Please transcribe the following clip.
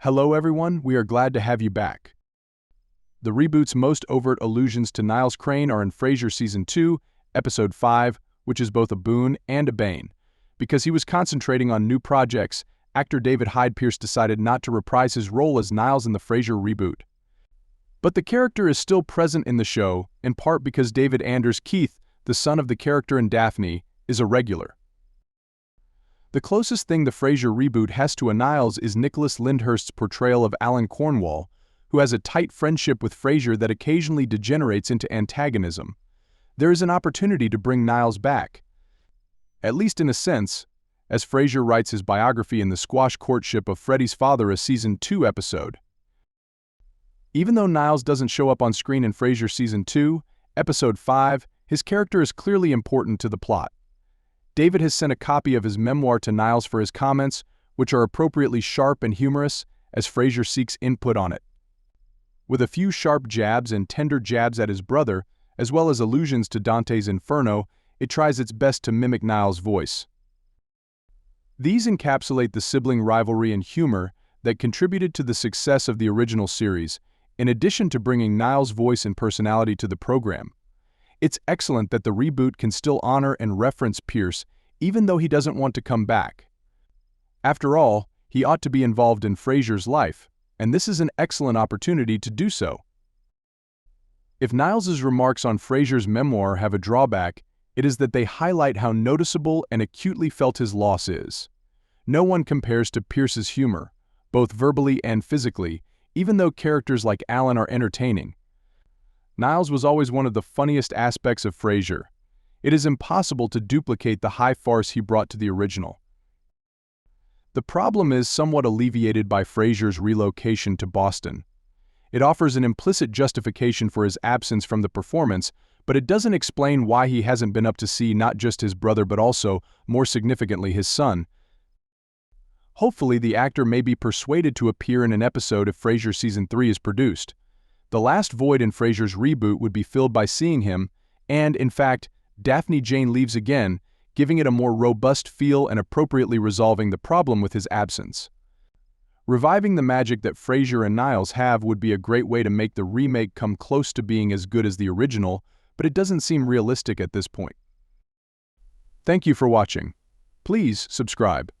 Hello everyone, we are glad to have you back. The reboot's most overt allusions to Niles Crane are in Frasier Season 2, Episode 5, which is both a boon and a bane. Because he was concentrating on new projects, actor David Hyde Pierce decided not to reprise his role as Niles in the Frasier reboot. But the character is still present in the show, in part because David Anders Keith, the son of the character in Daphne, is a regular. The closest thing the Frasier reboot has to a Niles is Nicholas Lyndhurst's portrayal of Alan Cornwall, who has a tight friendship with Frasier that occasionally degenerates into antagonism. There is an opportunity to bring Niles back, at least in a sense, as Frasier writes his biography in The Squash Courtship of Freddie's Father, a Season 2 episode. Even though Niles doesn't show up on screen in Frasier Season 2, Episode 5, his character is clearly important to the plot. David has sent a copy of his memoir to Niles for his comments, which are appropriately sharp and humorous, as Frasier seeks input on it. With a few sharp jabs and tender jabs at his brother, as well as allusions to Dante's Inferno, it tries its best to mimic Niles' voice. These encapsulate the sibling rivalry and humor that contributed to the success of the original series, in addition to bringing Niles' voice and personality to the program. It's excellent that the reboot can still honor and reference Pierce, even though he doesn't want to come back. After all, he ought to be involved in Frasier's life, and this is an excellent opportunity to do so. If Niles's remarks on Frasier's memoir have a drawback, it is that they highlight how noticeable and acutely felt his loss is. No one compares to Pierce's humor, both verbally and physically, even though characters like Alan are entertaining. Niles was always one of the funniest aspects of Frasier. It is impossible to duplicate the high farce he brought to the original. The problem is somewhat alleviated by Frasier's relocation to Boston. It offers an implicit justification for his absence from the performance, but it doesn't explain why he hasn't been up to see not just his brother but also, more significantly, his son. Hopefully the actor may be persuaded to appear in an episode if Frasier Season 3 is produced. The last void in Frasier's reboot would be filled by seeing him, and, in fact, Daphne Jane leaves again, giving it a more robust feel and appropriately resolving the problem with his absence. Reviving the magic that Frasier and Niles have would be a great way to make the remake come close to being as good as the original, but it doesn't seem realistic at this point. Thank you for watching. Please subscribe.